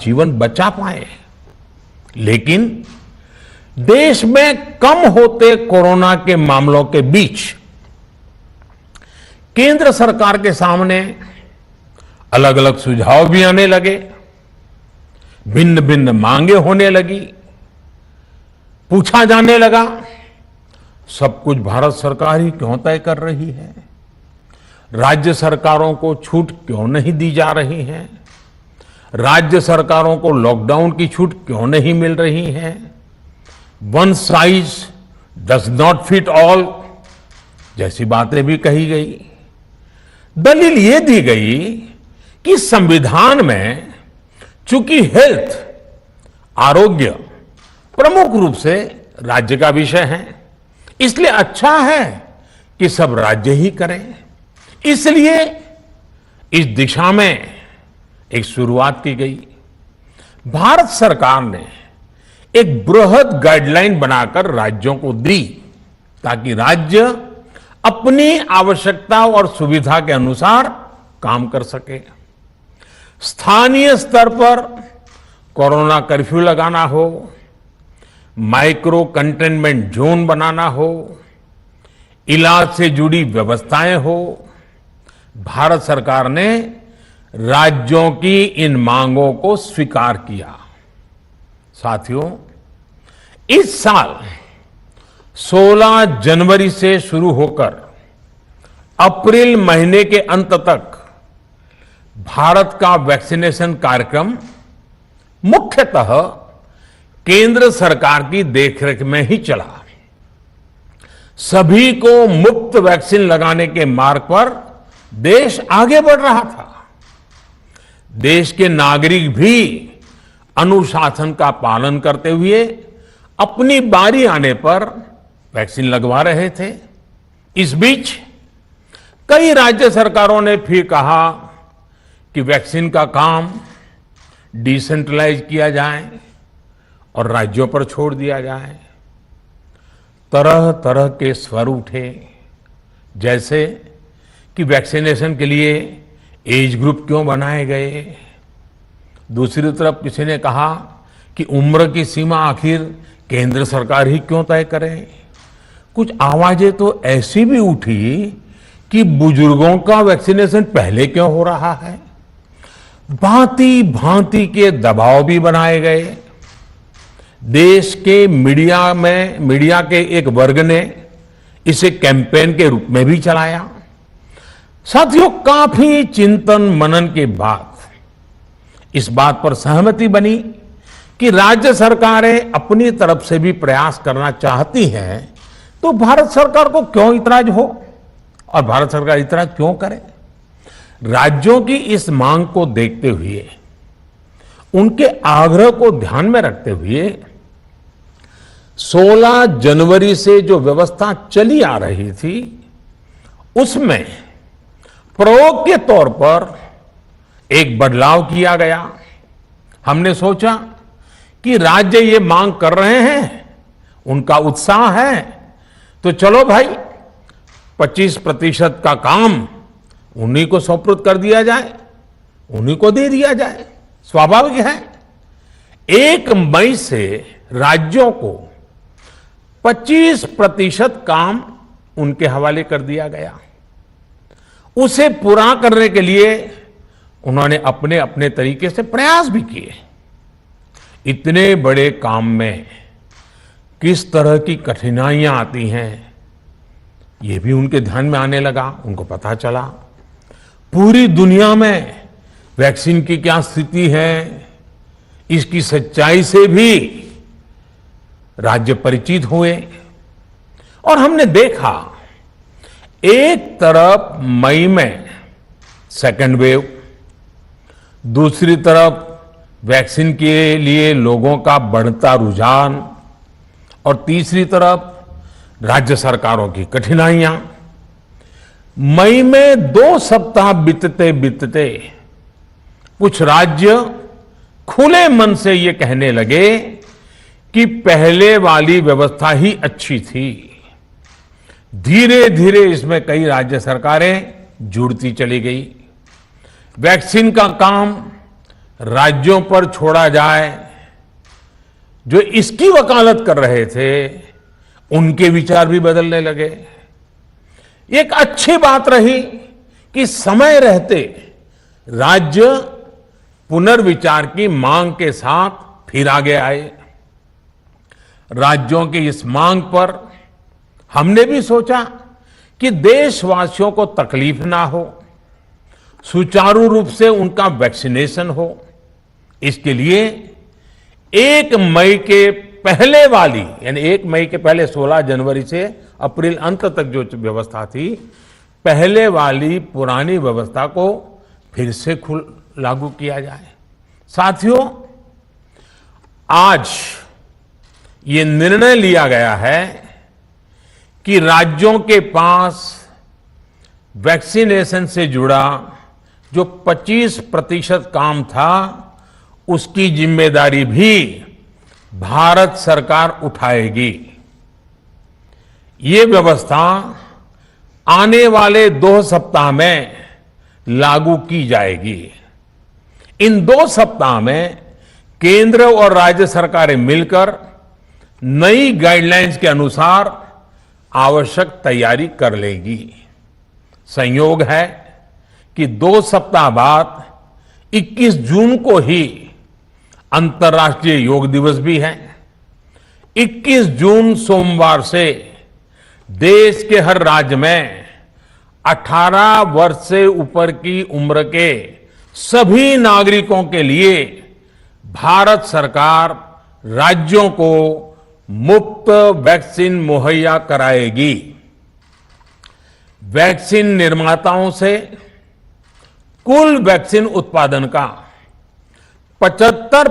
जीवन बचा पाए। लेकिन देश में कम होते कोरोना के मामलों के बीच केंद्र सरकार के सामने अलग अलग सुझाव भी आने लगे, भिन्न भिन्न मांगे होने लगी। पूछा जाने लगा, सब कुछ भारत सरकार ही क्यों तय कर रही है? राज्य सरकारों को छूट क्यों नहीं दी जा रही है? राज्य सरकारों को लॉकडाउन की छूट क्यों नहीं मिल रही है? One size does not fit all जैसी बातें भी कही गई। दलील ये दी गई कि संविधान में चूंकि हेल्थ, आरोग्य प्रमुख रूप से राज्य का विषय है, इसलिए अच्छा है कि सब राज्य ही करें। इसलिए इस दिशा में एक शुरुआत की गई। भारत सरकार ने एक बृहद गाइडलाइन बनाकर राज्यों को दी ताकि राज्य अपनी आवश्यकता और सुविधा के अनुसार काम कर सके। स्थानीय स्तर पर कोरोना कर्फ्यू लगाना हो, माइक्रो कंटेनमेंट जोन बनाना हो, इलाज से जुड़ी व्यवस्थाएं हो, भारत सरकार ने राज्यों की इन मांगों को स्वीकार किया। साथियों, इस साल 16 जनवरी से शुरू होकर अप्रैल महीने के अंत तक भारत का वैक्सीनेशन कार्यक्रम मुख्यतः केंद्र सरकार की देखरेख में ही चला। सभी को मुफ्त वैक्सीन लगाने के मार्ग पर देश आगे बढ़ रहा था। देश के नागरिक भी अनुशासन का पालन करते हुए अपनी बारी आने पर वैक्सीन लगवा रहे थे। इस बीच कई राज्य सरकारों ने फिर कहा कि वैक्सीन का काम डिसेंट्रलाइज किया जाए और राज्यों पर छोड़ दिया जाए। तरह तरह के स्वर उठे, जैसे कि वैक्सीनेशन के लिए एज ग्रुप क्यों बनाए गए। दूसरी तरफ किसी ने कहा कि उम्र की सीमा आखिर केंद्र सरकार ही क्यों तय करे। कुछ आवाजें तो ऐसी भी उठी कि बुजुर्गों का वैक्सीनेशन पहले क्यों हो रहा है। भांति भांति के दबाव भी बनाए गए। देश के मीडिया के एक वर्ग ने इसे कैंपेन के रूप में भी चलाया। साथियों, काफी चिंतन मनन के बाद इस बात पर सहमति बनी कि राज्य सरकारें अपनी तरफ से भी प्रयास करना चाहती हैं, तो भारत सरकार को क्यों इतराज हो और भारत सरकार इतराज क्यों करे। राज्यों की इस मांग को देखते हुए, उनके आग्रह को ध्यान में रखते हुए 16 जनवरी से जो व्यवस्था चली आ रही थी, उसमें प्रयोग के तौर पर एक बदलाव किया गया। हमने सोचा कि राज्य ये मांग कर रहे हैं, उनका उत्साह है, तो चलो भाई 25% का काम उन्हीं को सुपुर्द कर दिया जाए, उन्हीं को दे दिया जाए। स्वाभाविक है 1 मई से राज्यों को 25% काम उनके हवाले कर दिया गया। उसे पूरा करने के लिए उन्होंने अपने अपने तरीके से प्रयास भी किए। इतने बड़े काम में किस तरह की कठिनाइयां आती हैं, ये भी उनके ध्यान में आने लगा। उनको पता चला पूरी दुनिया में वैक्सीन की क्या स्थिति है, इसकी सच्चाई से भी राज्य परिचित हुए। और हमने देखा, एक तरफ मई में सेकेंड वेव, दूसरी तरफ वैक्सीन के लिए लोगों का बढ़ता रुझान, और तीसरी तरफ राज्य सरकारों की कठिनाइयां। मई में 2 सप्ताह बीतते बीतते कुछ राज्य खुले मन से ये कहने लगे कि पहले वाली व्यवस्था ही अच्छी थी। धीरे धीरे इसमें कई राज्य सरकारें जुड़ती चली गई। वैक्सीन का काम राज्यों पर छोड़ा जाए, जो इसकी वकालत कर रहे थे उनके विचार भी बदलने लगे। एक अच्छी बात रही कि समय रहते राज्य पुनर्विचार की मांग के साथ फिर आगे आए। राज्यों की इस मांग पर हमने भी सोचा कि देशवासियों को तकलीफ ना हो, सुचारू रूप से उनका वैक्सीनेशन हो। इसके लिए 1 मई के पहले वाली, यानी 1 मई के पहले 16 जनवरी से अप्रैल अंत तक जो व्यवस्था थी, पहले वाली पुरानी व्यवस्था को फिर से लागू किया जाए। साथियों, आज ये निर्णय लिया गया है कि राज्यों के पास वैक्सीनेशन से जुड़ा जो 25% काम था, उसकी जिम्मेदारी भी भारत सरकार उठाएगी। ये व्यवस्था आने वाले 2 सप्ताह में लागू की जाएगी। इन 2 सप्ताह में केंद्र और राज्य सरकारें मिलकर नई गाइडलाइंस के अनुसार आवश्यक तैयारी कर लेगी। संयोग है कि 2 सप्ताह बाद 21 जून को ही अंतर्राष्ट्रीय योग दिवस भी है। 21 जून सोमवार से देश के हर राज्य में 18 वर्ष से ऊपर की उम्र के सभी नागरिकों के लिए भारत सरकार राज्यों को मुफ्त वैक्सीन मुहैया कराएगी। वैक्सीन निर्माताओं से कुल वैक्सीन उत्पादन का 75